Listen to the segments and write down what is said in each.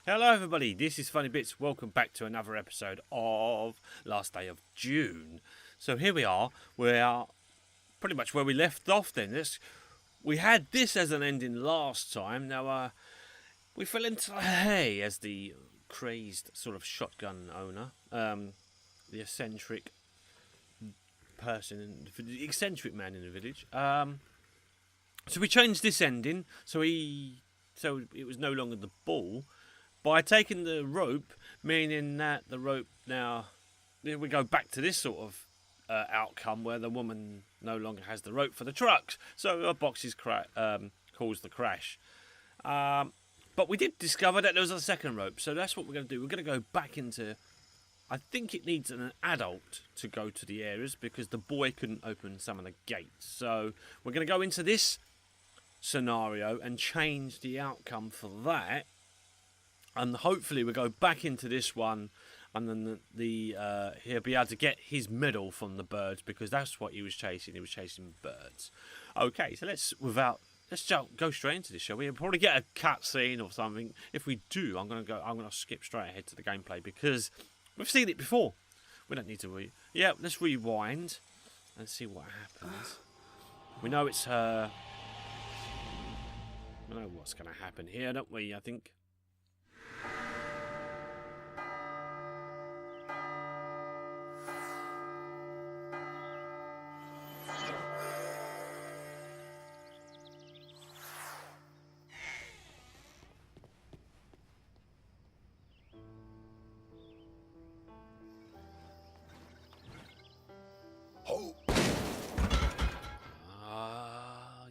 Hello everybody, this is Funny Bits. Welcome back to another episode of Last Day of June. So here we are pretty much where we left off then. We had this as an ending last time. Now we fell into the hay as the crazed sort of shotgun owner. The eccentric person, the eccentric man in the village. So we changed this ending, so it was no longer the ball. By taking the rope, meaning that the rope now, we go back to this sort of outcome where the woman no longer has the rope for the trucks. So her boxes caused the crash. But we did discover that there was a second rope. So that's what we're going to do. We're going to go back into... I think it needs an adult to go to the areas because the boy couldn't open some of the gates. So we're going to go into this scenario and change the outcome for that. And hopefully we'll go back into this one, and then he'll be able to get his medal from the birds because that's what he was chasing. He was chasing birds. Okay, so let's go straight into this, shall we? We'll probably get a cut scene or something. If we do, I'm gonna skip straight ahead to the gameplay because we've seen it before. We don't need to let's rewind and see what happens. We know it's her. We know what's gonna happen here, don't we? I think.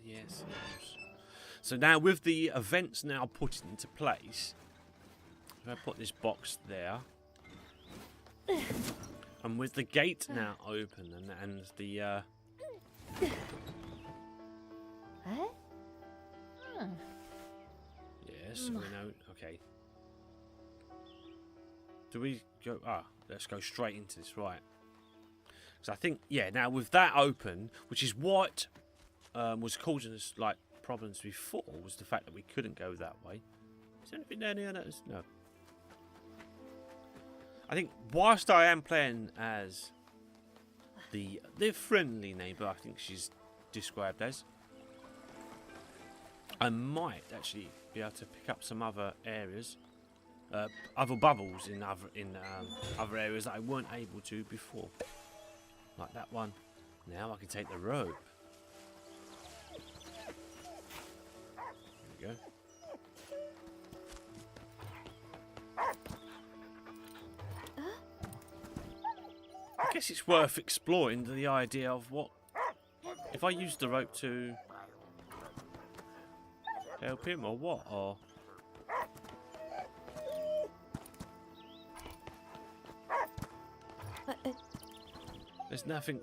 Yes. So now with the events now put into place, if I put this box there, and with the gate now open and the yes, we know. Okay. Do we go? Let's go straight into this, right? So I think, now with that open, which is what was causing us like problems before, was the fact that we couldn't go that way. Is there anything down here? No. I think whilst I am playing as the friendly neighbour, I think she's described as, I might actually be able to pick up some other areas, other bubbles in other areas that I weren't able to before. Like that one. Now I can take the rope. There we go. I guess it's worth exploring the idea of what if I use the rope to help him or what, or there's nothing.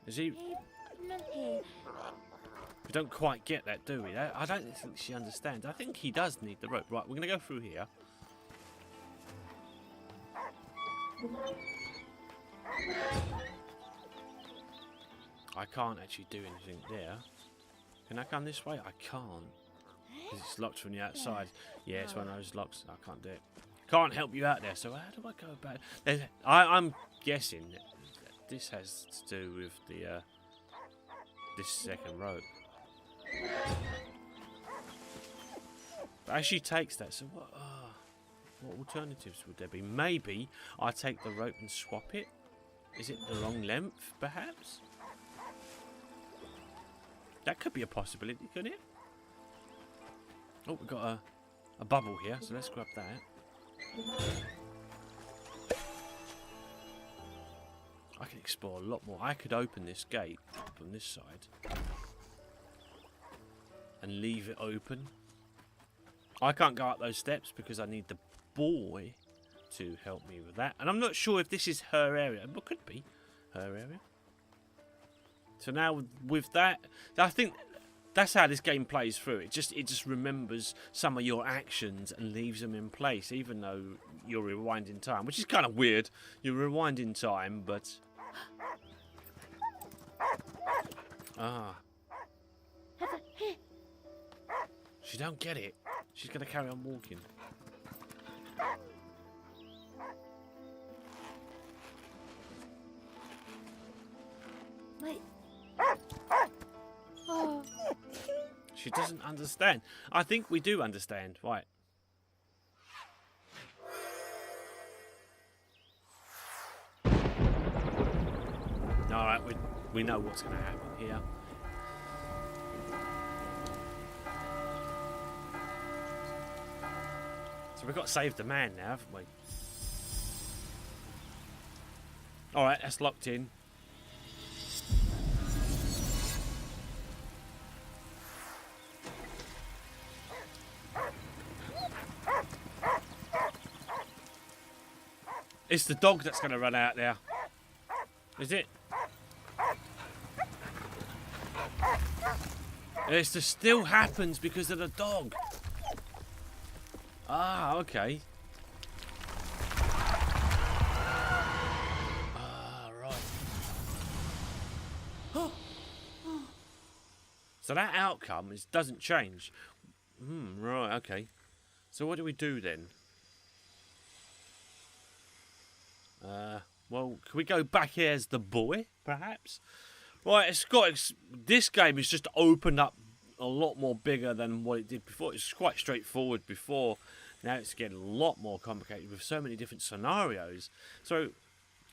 Is he? We don't quite get that, do we? I don't think she understands. I think he does need the rope. Right, we're going to go through here. I can't actually do anything there. Can I come this way? I can't. Because it's locked from the outside. Yeah, it's one of those locks. I can't do it. Can't help you out there, so how do I go about it? I'm guessing that this has to do with the this second rope. But as she takes that, so what alternatives would there be? Maybe I take the rope and swap it? Is it the wrong length, perhaps? That could be a possibility, couldn't it? Oh, we've got a bubble here, so let's grab that. I can explore a lot more. I could open this gate from this side and leave it open. I can't go up those steps because I need the boy to help me with that. And I'm not sure if this is her area. It could be her area. So now with that, I think that's how this game plays through. It just remembers some of your actions and leaves them in place, even though you're rewinding time, which is kind of weird. You're rewinding time, but she don't get it. She's going to carry on walking. Wait. Oh. She doesn't understand. I think we do understand. Right. Alright, we know what's going to happen here. So we've got to save the man now, haven't we? Alright, that's locked in. It's the dog that's going to run out there. Is it? It still happens because of the dog. Ah, okay. Ah, right. So that outcome doesn't change. Right, okay. So what do we do then? Well, can we go back here as the boy, perhaps? Right, this game is just opened up a lot more bigger than what it did before. It's quite straightforward before. Now it's getting a lot more complicated with so many different scenarios. So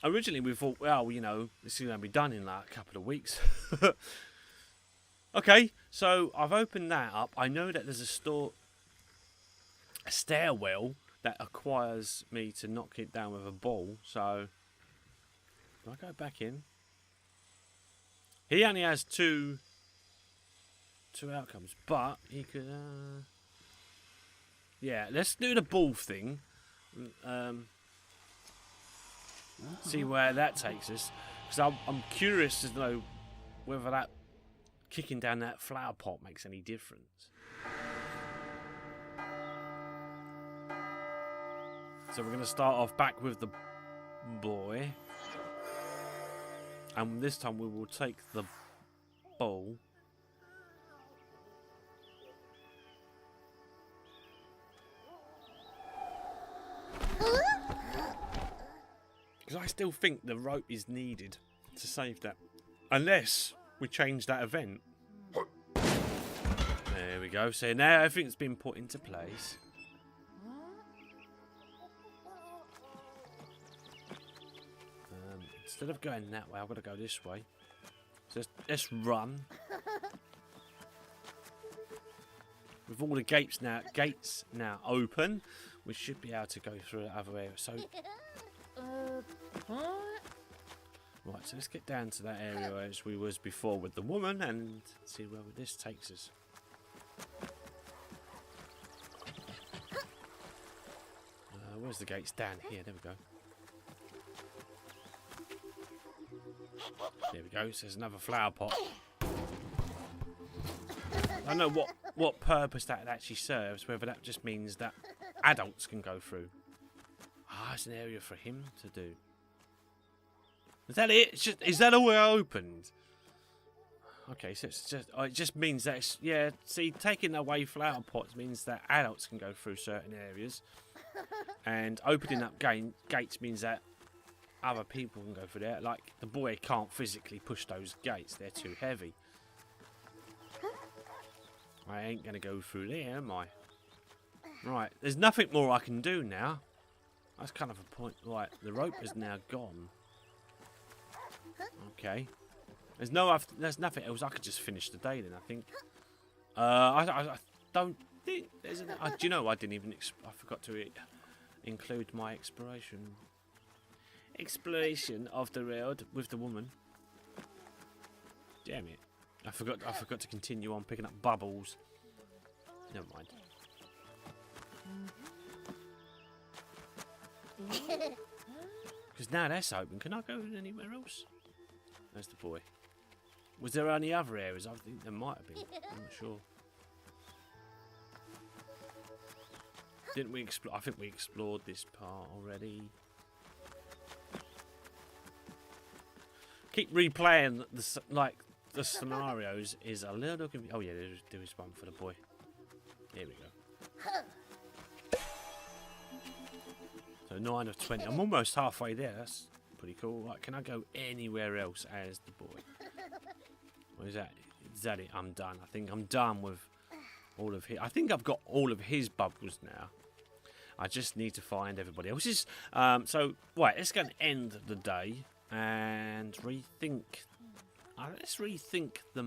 originally we thought, well, you know, this is going to be done in like a couple of weeks. Okay, so I've opened that up. I know that there's a stairwell that acquires me to knock it down with a ball. So do I go back in? He only has two outcomes, but he could. Yeah, let's do the ball thing. See where that takes us, because I'm curious to know whether that kicking down that flower pot makes any difference. So we're going to start off back with the boy, and this time we will take the ball. Because I still think the rope is needed to save that. Unless we change that event. There we go. So now everything's been put into place. Instead of going that way, I've got to go this way. So let's run. With all the gates now open, we should be able to go through the other area. So right, so let's get down to that area as we was before with the woman and see where this takes us. Where's the gates? Down here. There we go. There we go. So there's another flower pot. I don't know what purpose that actually serves. Whether that just means that adults can go through. Ah, it's an area for him to do. Is that it? Is that all opened? Okay, so it just means that it's, yeah. See, taking away flower pots means that adults can go through certain areas, and opening up gates means that other people can go through there. Like the boy can't physically push those gates; they're too heavy. I ain't gonna go through there, am I? Right, there's nothing more I can do now. That's kind of a point. Right, the rope is now gone. Okay. There's nothing else. I could just finish the day then, I think. I don't think there's do you know, I didn't even I forgot to include my exploration of the road with the woman. Damn it. I forgot to continue on picking up bubbles. Never mind. Because now that's open. Can I go anywhere else? There's the boy. Was there any other areas? I think there might have been. I'm not sure. Didn't we explore? I think we explored this part already. Keep replaying the scenarios is a little confusing. Oh yeah, there is one for the boy. Here we go. So 9 of 20. I'm almost halfway there. That's pretty cool. Right, can I go anywhere else as the boy? Or is that it? I'm done. I think I'm done with all of his. I think I've got all of his bubbles now. I just need to find everybody else's. So, right, let's go and end the day and rethink. Let's rethink the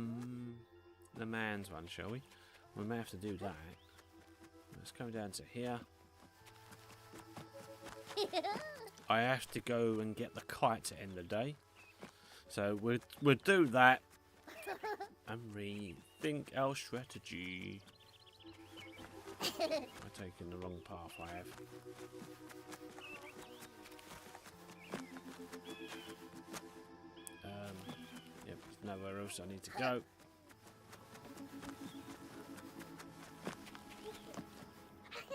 man's one, shall we? We may have to do that. Let's go down to here. I have to go and get the kite to end the day. So we'll do that and rethink our strategy. I'm taking the wrong path, I have. Yep, there's nowhere else I need to go.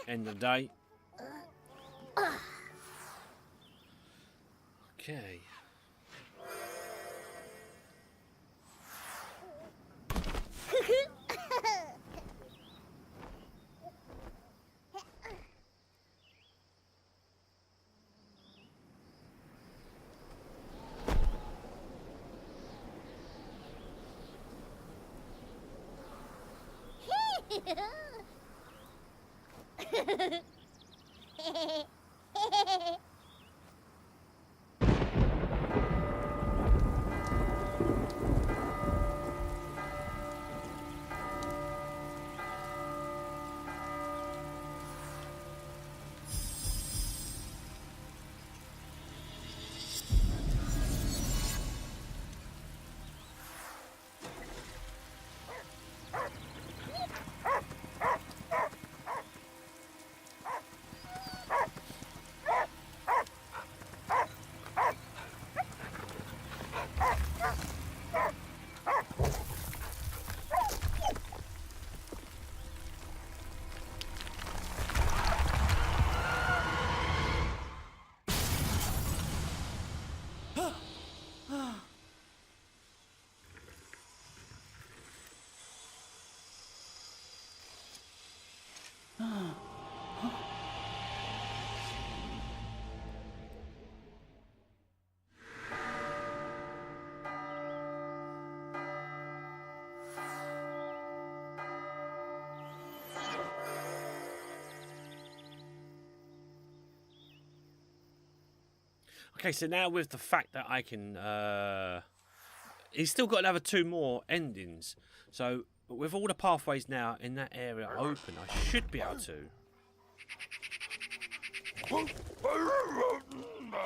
End the day. Okay. Okay, so now with the fact that I can, he's still got another 2 more endings. So with all the pathways now in that area open, I should be able to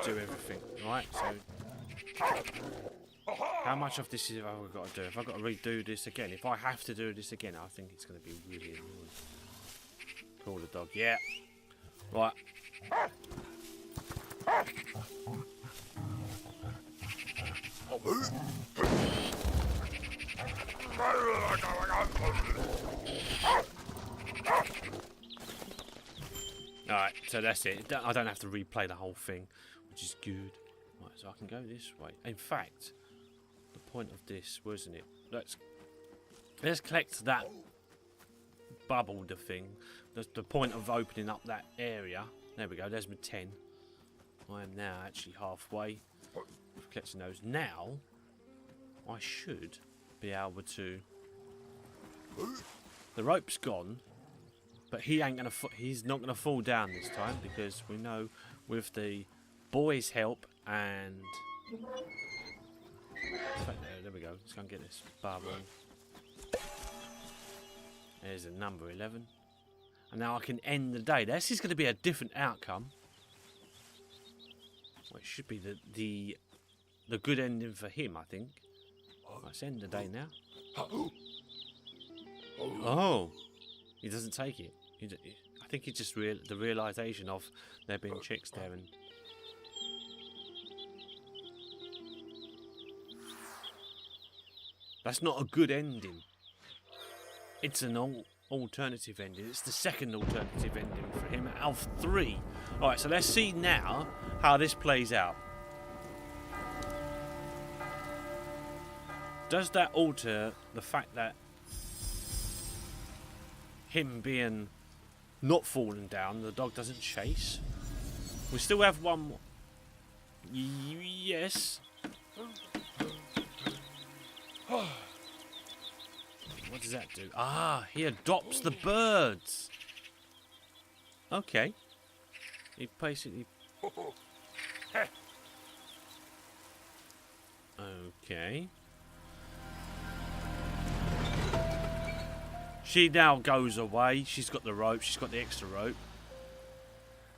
do everything, right? So how much of this have I got to do? Have I got to redo this again? If I have to do this again, I think it's going to be really annoying. Call the dog, yeah. Right. Alright, so that's it. I don't have to replay the whole thing, which is good. Right, so I can go this way. In fact, the point of this, wasn't it? Let's collect that bubble, the thing. That's the point of opening up that area. There we go, there's my 10. I am now actually halfway with collecting those. Now, I should be able to... The rope's gone, but he ain't gonna. He's not gonna fall down this time because we know with the boys' help and. There we go. Let's go and get this bubble. There's a number 11, and now I can end the day. This is going to be a different outcome. Well, it should be the good ending for him, I think. Let's end the day now. Oh, he doesn't take it. I think he just the realization of there being chicks there, and that's not a good ending. It's an alternative ending. It's the second alternative ending for him out of 3. All right, so let's see now how this plays out. Does that alter the fact that him being not fallen down. The dog doesn't chase. We still have one more. Yes. What does that do? Ah, he adopts the birds. Okay. He basically... Okay. She now goes away. She's got the rope. She's got the extra rope.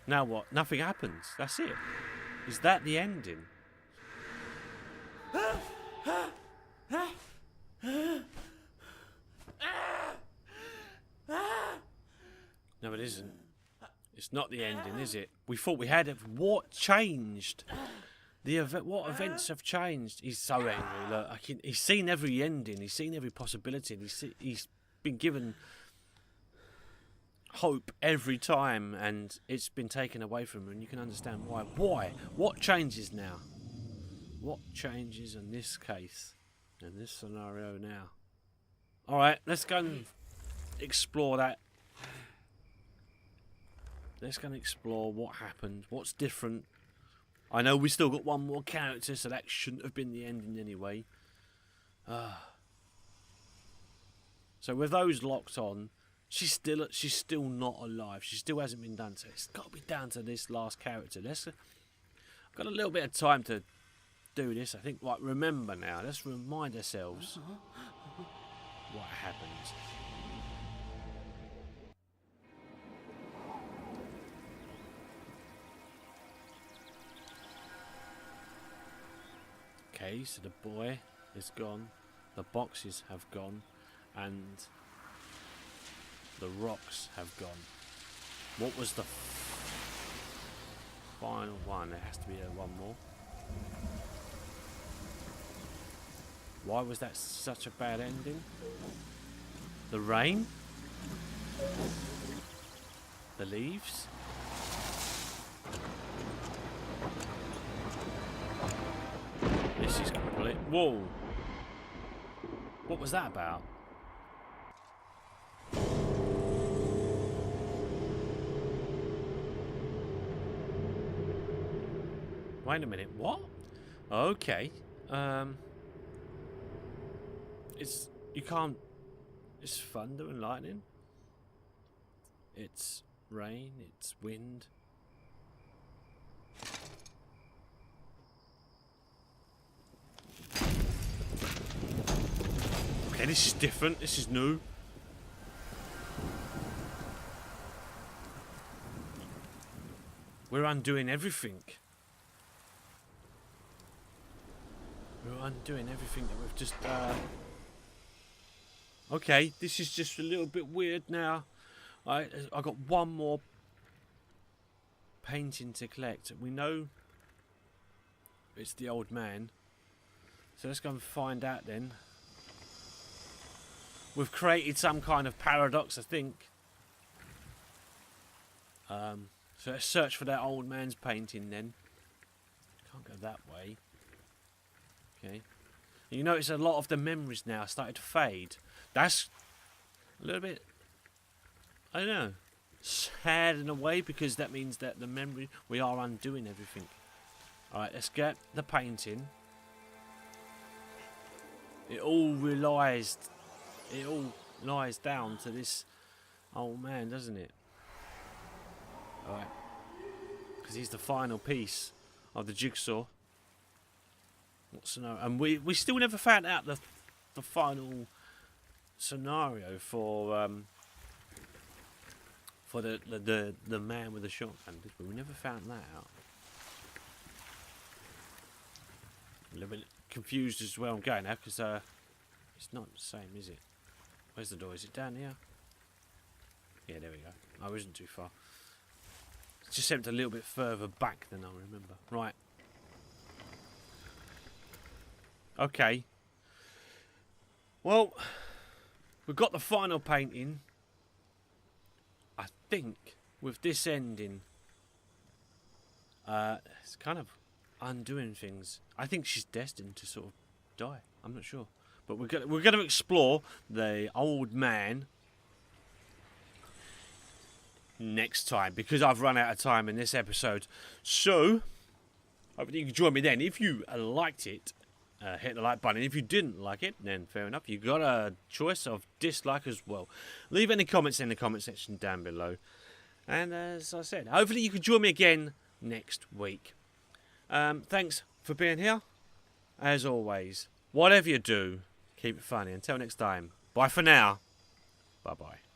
Now what? Nothing happens. That's it. Is that the ending? No, it isn't. It's not the ending, is it? We thought we had it. What changed? What events have changed? He's so angry. Look, he's seen every ending. He's seen every possibility. And he's been given hope every time, and it's been taken away from him. And you can understand why. Why? What changes now? What changes in this case, in this scenario now? All right, let's go and explore that. Let's go and explore what happened, what's different. I know we still got one more character, so that shouldn't have been the ending anyway. So with those locked on, she's still not alive. She still hasn't been done. So it's got to be down to this last character. I've got a little bit of time to do this. I think. Right, remember now. Let's remind ourselves what happened. Okay, so the boy is gone, the boxes have gone, and the rocks have gone. What was the final one? There has to be one more. Why was that such a bad ending? The rain? The leaves? This is complete. Whoa! What was that about? Wait a minute. What? Okay. You can't. It's thunder and lightning. It's rain. It's wind. Okay, this is different. This is new. We're undoing everything. We're undoing everything that we've just... Okay, this is just a little bit weird now. I got one more painting to collect. We know it's the old man. So let's go and find out then. We've created some kind of paradox, I think. So let's search for that old man's painting then. Can't go that way. Okay. You notice a lot of the memories now started to fade. That's a little bit, I don't know, sad in a way, because that means that the memory, we are undoing everything. Alright, let's get the painting. It all lies down to this old man, doesn't it? Alright. Because he's the final piece of the jigsaw. And we still never found out the final scenario for the man with the shotgun, did we? We never found that out. A little bit confused as well I'm going now, because it's not the same, is it? Where's the door? Is it down here? Yeah, there we go. I wasn't too far. It's just sent a little bit further back than I remember. Right. Okay. Well, we've got the final painting. I think with this ending, it's kind of undoing things. I think she's destined to sort of die. I'm not sure, but we're going to explore the old man next time, because I've run out of time in this episode. So, hopefully you can join me then. If you liked it, hit the like button. If you didn't like it, then fair enough. You got a choice of dislike as well. Leave any comments in the comment section down below. And as I said, hopefully you can join me again next week. Thanks for being here. As always, whatever you do, keep it funny. Until next time, bye for now. Bye-bye.